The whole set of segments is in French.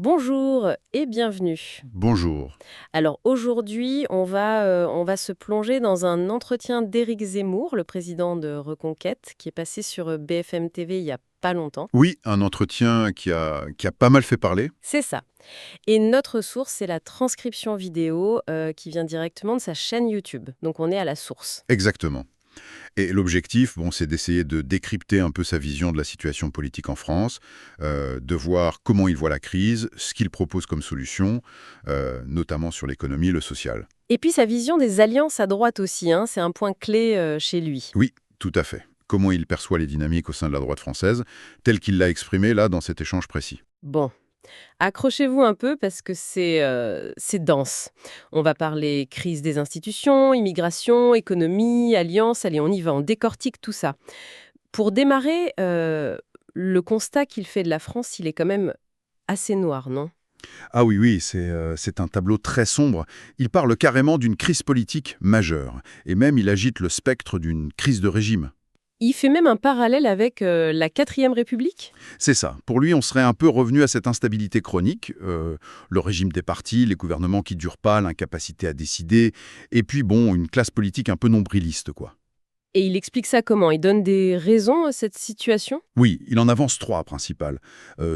Bonjour et bienvenue. Bonjour. Alors aujourd'hui, on va se plonger dans un entretien d'Éric Zemmour, le président de Reconquête, qui est passé sur BFM TV il y a pas longtemps. Oui, un entretien qui a pas mal fait parler. C'est ça. Et notre source, c'est la transcription vidéo qui vient directement de sa chaîne YouTube. Donc on est à la source. Exactement. Et l'objectif, c'est d'essayer de décrypter un peu sa vision de la situation politique en France, de voir comment il voit la crise, ce qu'il propose comme solution, notamment sur l'économie et le social. Et puis sa vision des alliances à droite aussi, hein, c'est un point clé chez lui. Oui, tout à fait. Comment il perçoit les dynamiques au sein de la droite française, tel qu'il l'a exprimé là dans cet échange précis. Bon, accrochez-vous un peu parce que c'est dense. On va parler crise des institutions, immigration, économie, alliance. Allez, on y va, on décortique tout ça. Pour démarrer, le constat qu'il fait de la France, il est quand même assez noir, non? Ah oui, oui, c'est un tableau très sombre. Il parle carrément d'une crise politique majeure, et même il agite le spectre d'une crise de régime. Il fait même un parallèle avec la quatrième République. C'est ça. Pour lui, on serait un peu revenu à cette instabilité chronique, le régime des partis, les gouvernements qui durent pas, l'incapacité à décider, et puis une classe politique un peu nombriliste, quoi. Et il explique ça comment? Il donne des raisons à cette situation? Oui, il en avance trois principales,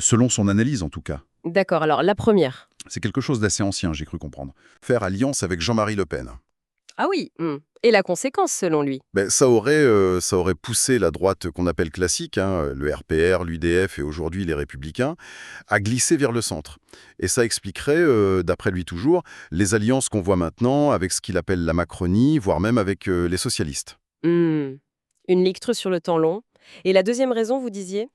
selon son analyse en tout cas. D'accord, alors la première. C'est quelque chose d'assez ancien, j'ai cru comprendre. Faire alliance avec Jean-Marie Le Pen. Ah oui, et la conséquence selon lui. Ben, ça aurait poussé la droite qu'on appelle classique, hein, le RPR, l'UDF et aujourd'hui les Républicains, à glisser vers le centre. Et ça expliquerait, d'après lui toujours, les alliances qu'on voit maintenant avec ce qu'il appelle la Macronie, voire même avec les socialistes. Hmm. Une lecture sur le temps long. Et la deuxième raison, vous disiez?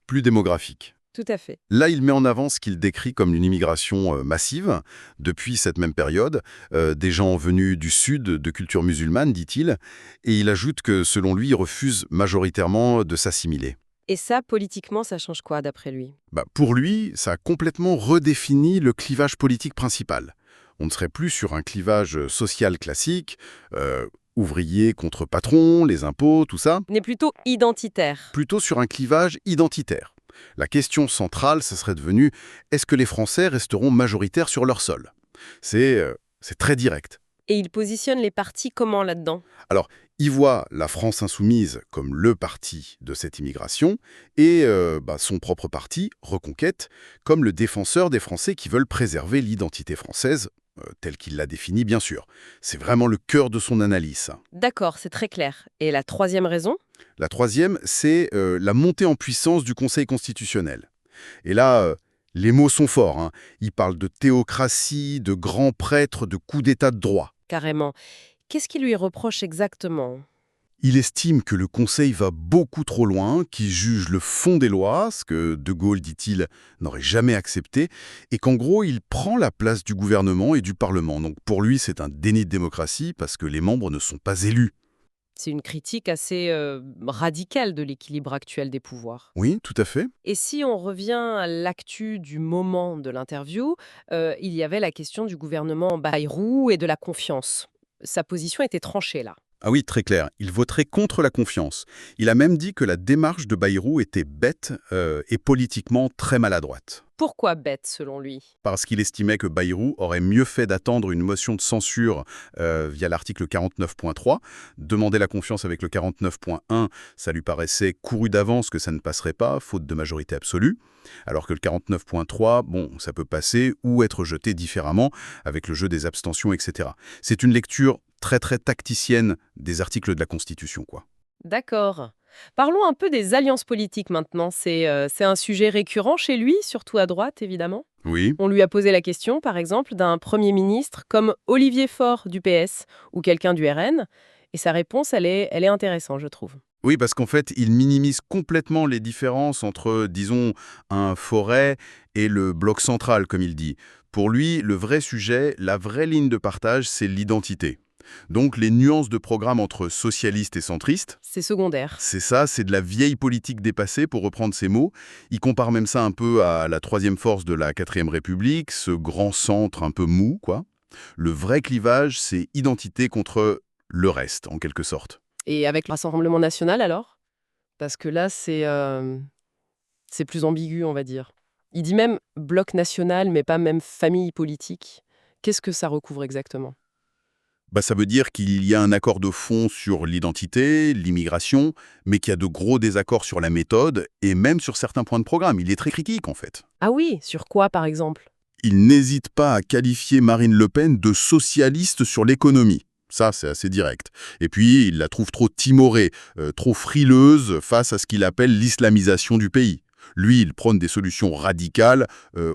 Plus démographique. Tout à fait. Là, il met en avant ce qu'il décrit comme une immigration massive, depuis cette même période, des gens venus du sud, de culture musulmane, dit-il, et il ajoute que, selon lui, ils refusent majoritairement de s'assimiler. Et ça, politiquement, ça change quoi d'après lui? Pour lui, ça a complètement redéfini le clivage politique principal. On ne serait plus sur un clivage social classique, ouvrier contre patron, les impôts, tout ça, On est plutôt identitaire. plutôt sur un clivage identitaire. La question centrale, ce serait devenu est-ce que les Français resteront majoritaires sur leur sol? C'est très direct. Et il positionne les partis comment là-dedans? Alors, il voit la France insoumise comme le parti de cette immigration et son propre parti, Reconquête, comme le défenseur des Français qui veulent préserver l'identité française, telle qu'il l'a définie bien sûr. C'est vraiment le cœur de son analyse, ça. D'accord, c'est très clair. Et la troisième raison? La troisième, c'est la montée en puissance du Conseil constitutionnel. Et là, les mots sont forts, hein. Il parle de théocratie, de grands prêtres, de coup d'état de droit. Carrément. Qu'est-ce qu'il lui reproche exactement? Il estime que le Conseil va beaucoup trop loin, qu'il juge le fond des lois, ce que De Gaulle, dit-il, n'aurait jamais accepté, et qu'en gros, il prend la place du gouvernement et du Parlement. Donc pour lui, c'est un déni de démocratie parce que les membres ne sont pas élus. C'est une critique assez radicale de l'équilibre actuel des pouvoirs. Oui, tout à fait. Et si on revient à l'actu du moment de l'interview, il y avait la question du gouvernement Bayrou et de la confiance. Sa position était tranchée là. Ah oui, très clair. Il voterait contre la confiance. Il a même dit que la démarche de Bayrou était bête et politiquement très maladroite. Pourquoi bête selon lui? Parce qu'il estimait que Bayrou aurait mieux fait d'attendre une motion de censure via l'article 49.3. Demander la confiance avec le 49.1, ça lui paraissait couru d'avance que ça ne passerait pas, faute de majorité absolue. Alors que le 49.3, ça peut passer ou être jeté différemment avec le jeu des abstentions, etc. C'est une lecture très très tacticienne des articles de la Constitution, quoi. D'accord. Parlons un peu des alliances politiques maintenant. C'est un sujet récurrent chez lui, surtout à droite évidemment. Oui. On lui a posé la question, par exemple, d'un Premier ministre comme Olivier Faure du PS ou quelqu'un du RN. Et sa réponse, elle est intéressante, je trouve. Oui, parce qu'en fait, il minimise complètement les différences entre, disons, un Forêt et le bloc central, comme il dit. Pour lui, le vrai sujet, la vraie ligne de partage, c'est l'identité. Donc les nuances de programme entre socialistes et centristes, C'est secondaire. c'est ça, c'est de la vieille politique dépassée, pour reprendre ses mots. Il compare même ça un peu à la troisième force de la quatrième République, ce grand centre un peu mou, quoi. Le vrai clivage, c'est identité contre le reste, en quelque sorte. Et avec le Rassemblement national alors? Parce que là, c'est plus ambigu, on va dire. Il dit même bloc national, mais pas même famille politique. Qu'est-ce que ça recouvre exactement? Ça veut dire qu'il y a un accord de fond sur l'identité, l'immigration, mais qu'il y a de gros désaccords sur la méthode et même sur certains points de programme. Il est très critique, en fait. Ah oui, sur quoi par exemple? Il n'hésite pas à qualifier Marine Le Pen de socialiste sur l'économie. Ça, c'est assez direct. Et puis, il la trouve trop timorée, trop frileuse face à ce qu'il appelle l'islamisation du pays. Lui, il prône des solutions radicales,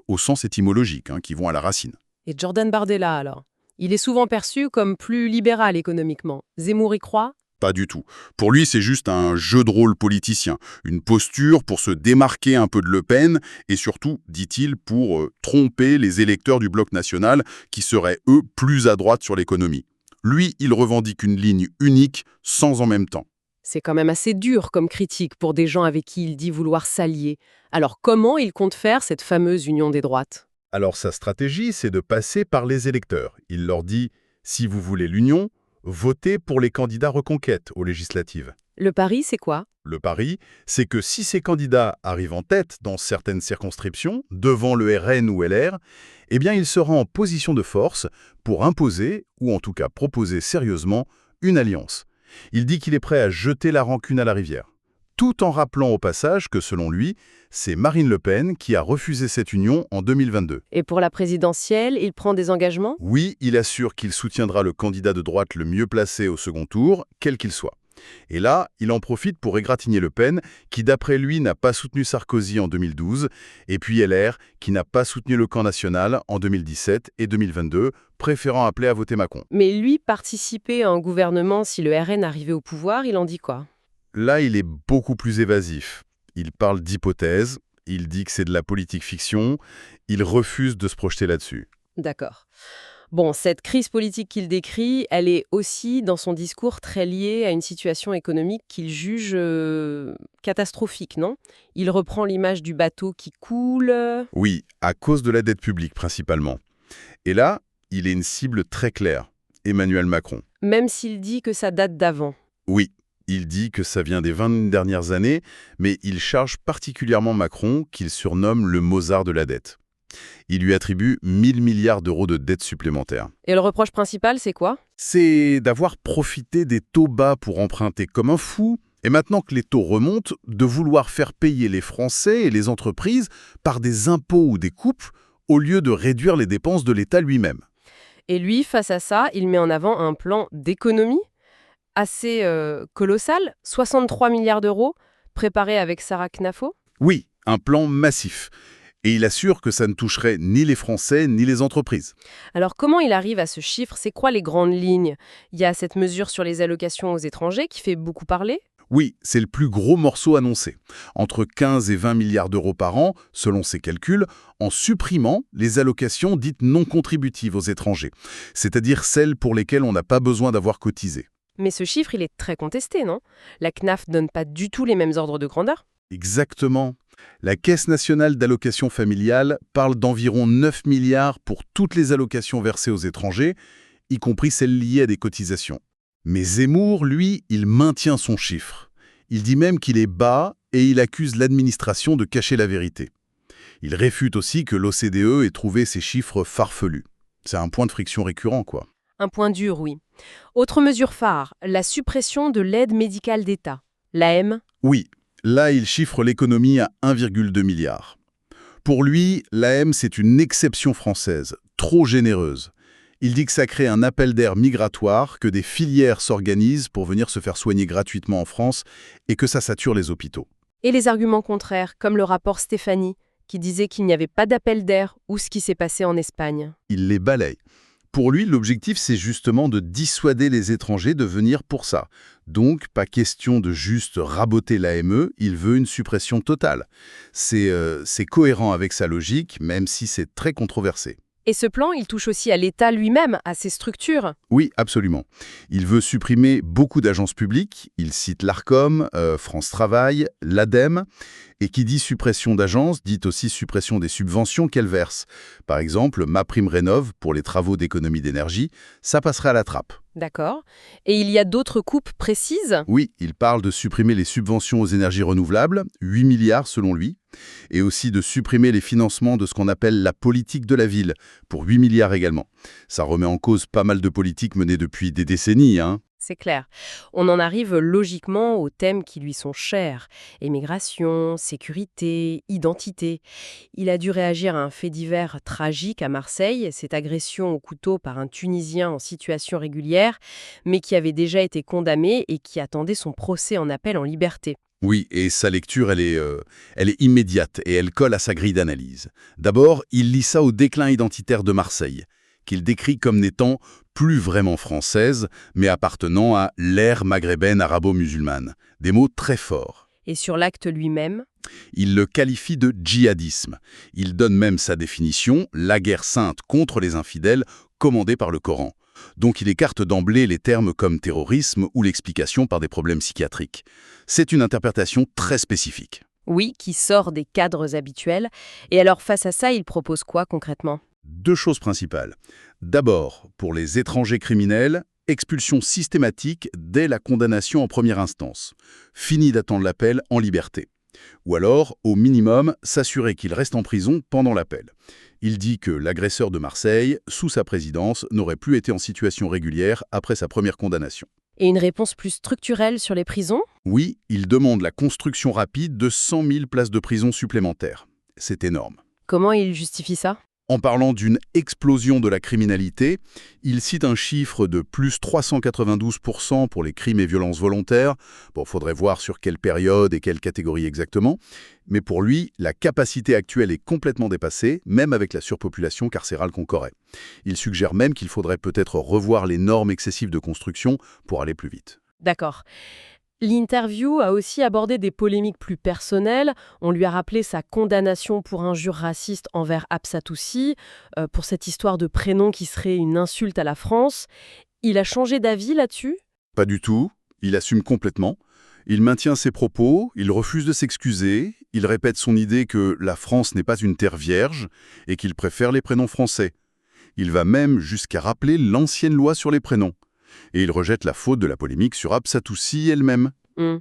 au sens étymologique, qui vont à la racine. Et Jordan Bardella alors? Il est souvent perçu comme plus libéral économiquement. Zemmour y croit? Pas du tout. Pour lui, c'est juste un jeu de rôle politicien, une posture pour se démarquer un peu de Le Pen et surtout, dit-il, pour tromper les électeurs du bloc national qui seraient, eux, plus à droite sur l'économie. Lui, il revendique une ligne unique, sans en même temps. C'est quand même assez dur comme critique pour des gens avec qui il dit vouloir s'allier. Alors comment il compte faire cette fameuse union des droites? Alors sa stratégie, c'est de passer par les électeurs. Il leur dit, si vous voulez l'union, votez pour les candidats reconquête aux législatives. Le pari, c'est quoi? Le pari, c'est que si ces candidats arrivent en tête dans certaines circonscriptions, devant le RN ou LR, eh bien il sera en position de force pour imposer, ou en tout cas proposer sérieusement, une alliance. Il dit qu'il est prêt à jeter la rancune à la rivière. Tout en rappelant au passage que, selon lui, c'est Marine Le Pen qui a refusé cette union en 2022. Et pour la présidentielle, il prend des engagements? Oui, il assure qu'il soutiendra le candidat de droite le mieux placé au second tour, quel qu'il soit. Et là, il en profite pour égratigner Le Pen, qui d'après lui n'a pas soutenu Sarkozy en 2012, et puis LR, qui n'a pas soutenu le camp national en 2017 et 2022, préférant appeler à voter Macron. Mais lui, participer à un gouvernement si le RN arrivait au pouvoir, il en dit quoi? Là, il est beaucoup plus évasif. Il parle d'hypothèses, il dit que c'est de la politique fiction, il refuse de se projeter là-dessus. D'accord. Bon, cette crise politique qu'il décrit, elle est aussi, dans son discours, très liée à une situation économique qu'il juge catastrophique, non? Il reprend l'image du bateau qui coule. Oui, à cause de la dette publique principalement. Et là, il est une cible très claire, Emmanuel Macron. Même s'il dit que ça date d'avant. Oui, il dit que ça vient des 20 dernières années, mais il charge particulièrement Macron, qu'il surnomme le Mozart de la dette. Il lui attribue 1000 milliards d'euros de dette supplémentaire. Et le reproche principal, c'est quoi? C'est d'avoir profité des taux bas pour emprunter comme un fou, et maintenant que les taux remontent, de vouloir faire payer les Français et les entreprises par des impôts ou des coupes, au lieu de réduire les dépenses de l'État lui-même. Et lui, face à ça, il met en avant un plan d'économie assez colossal, 63 milliards d'euros, préparé avec Sarah Knafo. Oui, un plan massif. Et il assure que ça ne toucherait ni les Français ni les entreprises. Alors comment il arrive à ce chiffre? C'est quoi les grandes lignes? Il y a cette mesure sur les allocations aux étrangers qui fait beaucoup parler. Oui, c'est le plus gros morceau annoncé. Entre 15 et 20 milliards d'euros par an, selon ses calculs, en supprimant les allocations dites non contributives aux étrangers, c'est-à-dire celles pour lesquelles on n'a pas besoin d'avoir cotisé. Mais ce chiffre, il est très contesté, non? La CNAF donne pas du tout les mêmes ordres de grandeur. Exactement. La Caisse nationale d'allocations familiales parle d'environ 9 milliards pour toutes les allocations versées aux étrangers, y compris celles liées à des cotisations. Mais Zemmour, lui, il maintient son chiffre. Il dit même qu'il est bas et il accuse l'administration de cacher la vérité. Il réfute aussi que l'OCDE ait trouvé ces chiffres farfelus. C'est un point de friction récurrent, quoi. Un point dur, oui. Autre mesure phare, la suppression de l'aide médicale d'État. L'AM. Oui, là, il chiffre l'économie à 1,2 milliard. Pour lui, l'AM, c'est une exception française, trop généreuse. Il dit que ça crée un appel d'air migratoire, que des filières s'organisent pour venir se faire soigner gratuitement en France et que ça sature les hôpitaux. Et les arguments contraires, comme le rapport Stéphanie, qui disait qu'il n'y avait pas d'appel d'air ou ce qui s'est passé en Espagne. Il les balaye. Pour lui, l'objectif, c'est justement de dissuader les étrangers de venir pour ça. Donc, pas question de juste raboter l'AME, il veut une suppression totale. C'est cohérent avec sa logique, même si c'est très controversé. Et ce plan, il touche aussi à l'État lui-même, à ses structures. Oui, absolument. Il veut supprimer beaucoup d'agences publiques. Il cite l'ARCOM, France Travail, l'ADEME. Et qui dit suppression d'agences, dit aussi suppression des subventions qu'elle verse. Par exemple, MaPrimeRénov' pour les travaux d'économie d'énergie, ça passerait à la trappe. D'accord. Et il y a d'autres coupes précises? Oui, il parle de supprimer les subventions aux énergies renouvelables, 8 milliards selon lui, et aussi de supprimer les financements de ce qu'on appelle la politique de la ville, pour 8 milliards également. Ça remet en cause pas mal de politiques menées depuis des décennies, hein. C'est clair. On en arrive logiquement aux thèmes qui lui sont chers. Émigration, sécurité, identité. Il a dû réagir à un fait divers tragique à Marseille, cette agression au couteau par un Tunisien en situation régulière, mais qui avait déjà été condamné et qui attendait son procès en appel en liberté. Oui, et sa lecture, elle est immédiate et elle colle à sa grille d'analyse. D'abord, il lie ça au déclin identitaire de Marseille, qu'il décrit comme n'étant plus vraiment française, mais appartenant à l'ère maghrébine arabo-musulmane. Des mots très forts. Et sur l'acte lui-même, Il le qualifie de djihadisme. Il donne même sa définition, la guerre sainte contre les infidèles, commandée par le Coran. Donc il écarte d'emblée les termes comme terrorisme ou l'explication par des problèmes psychiatriques. C'est une interprétation très spécifique. oui, qui sort des cadres habituels. Et alors face à ça, il propose quoi concrètement? Deux choses principales. D'abord, pour les étrangers criminels, expulsion systématique dès la condamnation en première instance. Fini d'attendre l'appel en liberté. Ou alors, au minimum, s'assurer qu'il reste en prison pendant l'appel. Il dit que l'agresseur de Marseille, sous sa présidence, n'aurait plus été en situation régulière après sa première condamnation. Et une réponse plus structurelle sur les prisons? Oui, il demande la construction rapide de 100 000 places de prison supplémentaires. C'est énorme. Comment il justifie ça? En parlant d'une explosion de la criminalité, il cite un chiffre de plus 392% pour les crimes et violences volontaires. Bon, faudrait voir sur quelle période et quelle catégorie exactement. Mais pour lui, la capacité actuelle est complètement dépassée, même avec la surpopulation carcérale qu'on connaît. Il suggère même qu'il faudrait peut-être revoir les normes excessives de construction pour aller plus vite. D'accord. L'interview a aussi abordé des polémiques plus personnelles. On lui a rappelé sa condamnation pour injure raciste envers Absatoussi, pour cette histoire de prénom qui serait une insulte à la France. Il a changé d'avis là-dessus? Pas du tout, il assume complètement. Il maintient ses propos, il refuse de s'excuser, il répète son idée que la France n'est pas une terre vierge et qu'il préfère les prénoms français. Il va même jusqu'à rappeler l'ancienne loi sur les prénoms. Et il rejette la faute de la polémique sur Absatoussi elle-même. Hmm.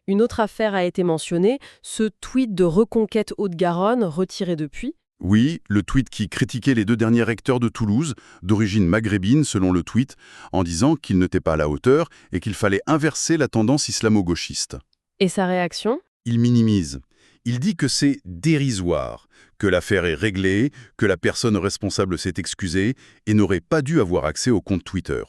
Une autre affaire a été mentionnée, ce tweet de Reconquête Haute-Garonne retiré depuis. Oui, le tweet qui critiquait les deux derniers recteurs de Toulouse, d'origine maghrébine selon le tweet, en disant qu'ils n'étaient pas à la hauteur et qu'il fallait inverser la tendance islamo-gauchiste. Et sa réaction? Il minimise. Il dit que c'est dérisoire, que l'affaire est réglée, que la personne responsable s'est excusée et n'aurait pas dû avoir accès au compte Twitter.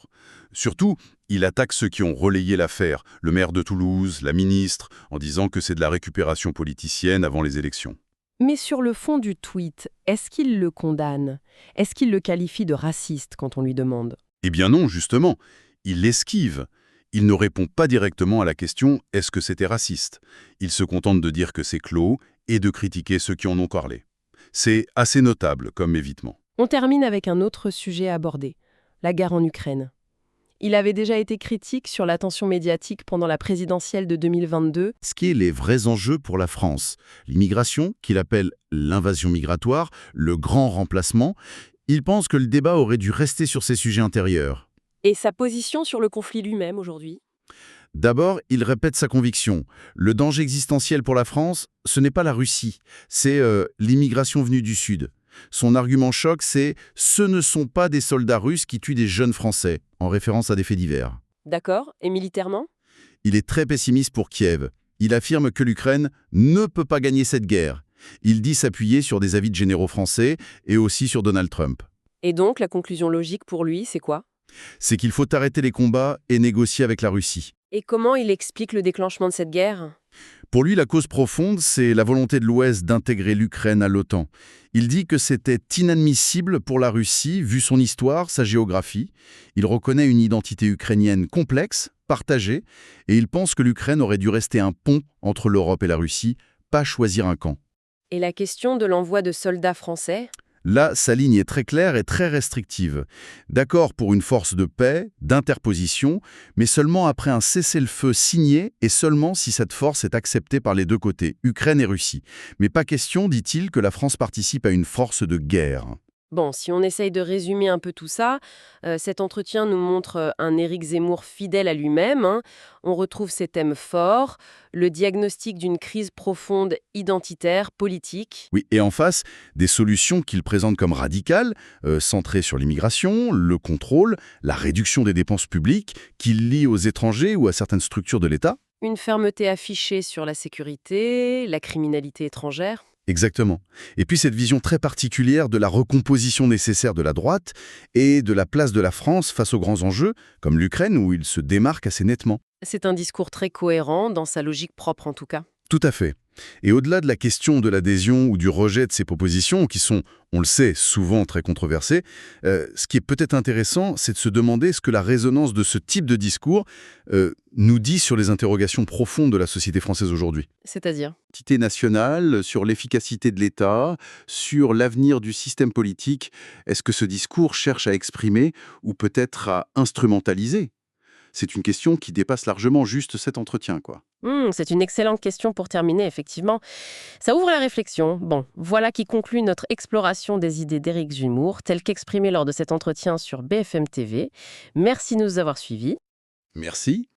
Surtout, il attaque ceux qui ont relayé l'affaire, le maire de Toulouse, la ministre, en disant que c'est de la récupération politicienne avant les élections. Mais sur le fond du tweet, est-ce qu'il le condamne? Est-ce qu'il le qualifie de raciste quand on lui demande? Eh bien non, justement. Il l'esquive. Il ne répond pas directement à la question « est-ce que c'était raciste ?». Il se contente de dire que c'est clos et de critiquer ceux qui en ont parlé. C'est assez notable comme évitement. On termine avec un autre sujet abordé, la guerre en Ukraine. Il avait déjà été critique sur l'attention médiatique pendant la présidentielle de 2022. Ce qui est les vrais enjeux pour la France. L'immigration, qu'il appelle l'invasion migratoire, le grand remplacement, il pense que le débat aurait dû rester sur ces sujets intérieurs. Et sa position sur le conflit lui-même aujourd'hui? D'abord, il répète sa conviction. Le danger existentiel pour la France, ce n'est pas la Russie, c'est l'immigration venue du Sud. Son argument choc, c'est « ce ne sont pas des soldats russes qui tuent des jeunes Français », en référence à des faits divers. D'accord. Et militairement? Il est très pessimiste pour Kiev. Il affirme que l'Ukraine ne peut pas gagner cette guerre. Il dit s'appuyer sur des avis de généraux français et aussi sur Donald Trump. Et donc, la conclusion logique pour lui, c'est quoi? C'est qu'il faut arrêter les combats et négocier avec la Russie. Et comment il explique le déclenchement de cette guerre? Pour lui, la cause profonde, c'est la volonté de l'Ouest d'intégrer l'Ukraine à l'OTAN. Il dit que c'était inadmissible pour la Russie, vu son histoire, sa géographie. Il reconnaît une identité ukrainienne complexe, partagée, et il pense que l'Ukraine aurait dû rester un pont entre l'Europe et la Russie, pas choisir un camp. Et la question de l'envoi de soldats français? Là, sa ligne est très claire et très restrictive. D'accord pour une force de paix, d'interposition, mais seulement après un cessez-le-feu signé et seulement si cette force est acceptée par les deux côtés, Ukraine et Russie. Mais pas question, dit-il, que la France participe à une force de guerre. Bon, si on essaye de résumer un peu tout ça, cet entretien nous montre un Éric Zemmour fidèle à lui-même, hein. On retrouve ses thèmes forts, le diagnostic d'une crise profonde identitaire, politique. Oui, et en face, des solutions qu'il présente comme radicales, centrées sur l'immigration, le contrôle, la réduction des dépenses publiques, qu'il lie aux étrangers ou à certaines structures de l'État. Une fermeté affichée sur la sécurité, la criminalité étrangère. Exactement. Et puis cette vision très particulière de la recomposition nécessaire de la droite et de la place de la France face aux grands enjeux, comme l'Ukraine où il se démarque assez nettement. C'est un discours très cohérent, dans sa logique propre en tout cas. Tout à fait. Et au-delà de la question de l'adhésion ou du rejet de ces propositions, qui sont, on le sait, souvent très controversées, ce qui est peut-être intéressant, c'est de se demander ce que la résonance de ce type de discours nous dit sur les interrogations profondes de la société française aujourd'hui. C'est-à-dire? Identité nationale, sur l'efficacité de l'État, sur l'avenir du système politique. Est-ce que ce discours cherche à exprimer ou peut-être à instrumentaliser? C'est une question qui dépasse largement juste cet entretien, quoi. C'est une excellente question pour terminer, effectivement. Ça ouvre la réflexion. Bon, voilà qui conclut notre exploration des idées d'Éric Zemmour, telles qu'exprimées lors de cet entretien sur BFM TV. Merci de nous avoir suivis. Merci.